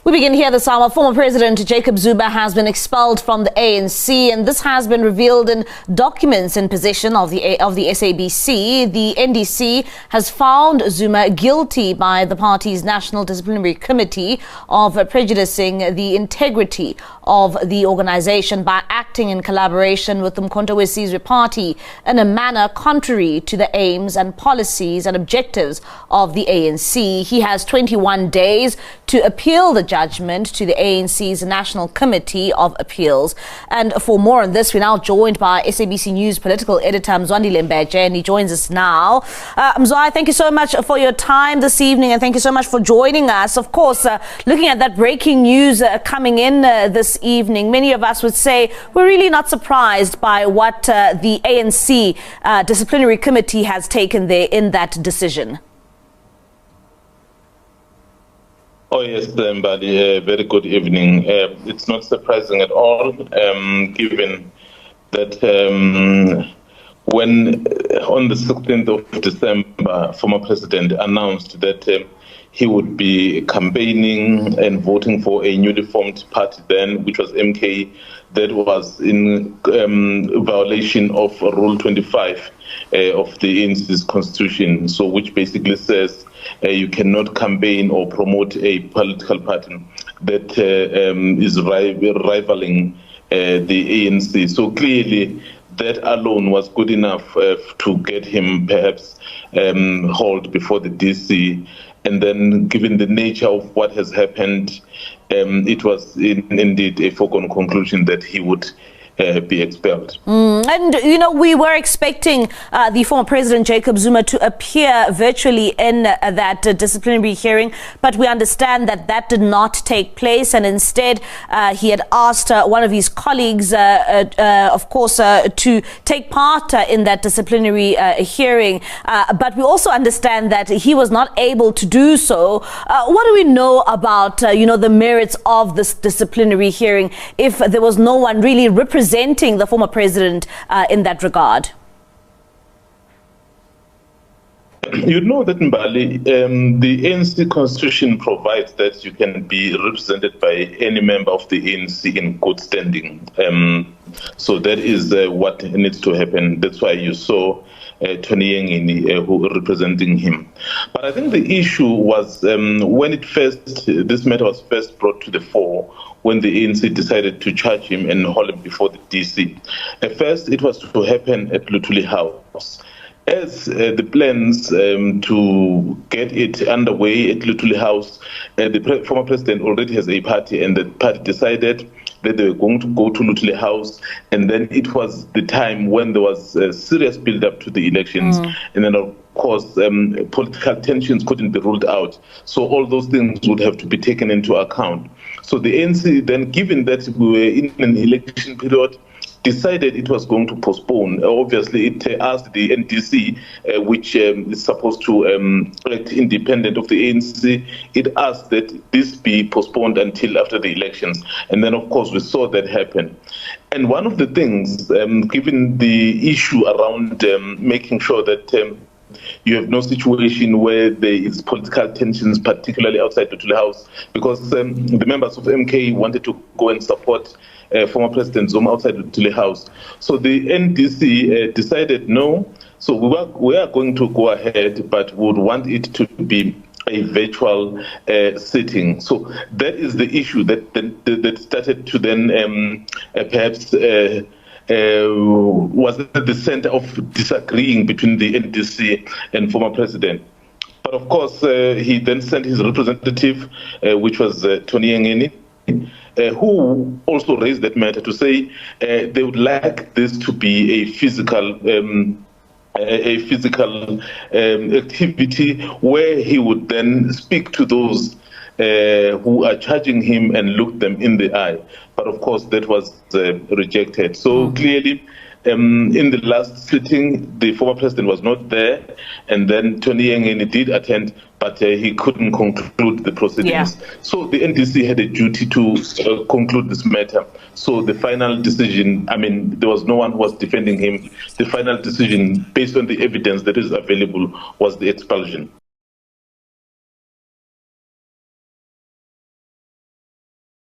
We begin here this hour. Former President Jacob Zuma has been expelled from the ANC, and this has been revealed in documents in possession of the SABC. The NDC has found Zuma guilty by the party's National Disciplinary Committee of prejudicing the integrity of the organization by acting in collaboration with the Mkhonto weSizwe party in a manner contrary to the aims and policies and objectives of the ANC. He has 21 days to appeal the judgment to the ANC's National Committee of Appeals. And for more on this, we're now joined by SABC News political editor Mzwandile Mbeje, and he joins us now. Mzwai, thank you so much for your time this evening, and thank you so much for joining us. Of course, looking at that breaking news coming in this evening, many of us would say we're really not surprised by what the ANC Disciplinary Committee has taken there in that decision. Oh yes, Mbali, very good evening. It's not surprising at all, given that when on the 16th of December, former president announced that he would be campaigning and voting for a newly formed party then, which was MK, that was in violation of Rule 25 of the ANC's constitution, so which basically says you cannot campaign or promote a political party that is rivaling the ANC. So clearly, that alone was good enough to get him perhaps hauled before the DC. And then, given the nature of what has happened, it was indeed a foregone conclusion that he would be expelled. And, you know, we were expecting the former President Jacob Zuma to appear virtually in that disciplinary hearing, but we understand that that did not take place, and instead he had asked one of his colleagues, of course, to take part in that disciplinary hearing. But we also understand that he was not able to do so. What do we know about, the merits of this disciplinary hearing if there was no one really representing the former president in that regard? You know that, Mbali, the ANC constitution provides that you can be represented by any member of the ANC in good standing. So that is what needs to happen. That's why you saw Tony Yengini who representing him. But I think the issue was when this matter was first brought to the fore, when the ANC decided to charge him and hold him before the DC. At first, it was to happen at Luthuli House. As the plans to get it underway at Luthuli House, the former president already has a party, and the party decided that they were going to go to Luthuli House, and then it was the time when there was a serious build-up to the elections, and then of course political tensions couldn't be ruled out, so all those things would have to be taken into account. So the ANC then, given that we were in an election period, decided it was going to postpone. Obviously, it asked the NDC, which is supposed to act independent of the ANC, it asked that this be postponed until after the elections. And then, of course, we saw that happen. And one of the things, given the issue around making sure that you have no situation where there is political tensions, particularly outside the Luthuli House, because the members of MK wanted to go and support former President Zuma outside the Luthuli House. So the NDC decided no. So we are going to go ahead, but would want it to be a virtual sitting. So that is the issue that started to then perhaps was at the center of disagreeing between the NDC and former president. But of course, he then sent his representative, which was Tony Yengini, who also raised that matter to say they would like this to be a physical activity where he would then speak to those who are charging him and look them in the eye. But of course, that was rejected. So clearly, in the last sitting, the former president was not there, and then Tony Yengini did attend, but he couldn't conclude the proceedings. Yeah. So the NDC had a duty to conclude this matter. So the final decision, I mean, there was no one who was defending him. The final decision, based on the evidence that is available, was the expulsion.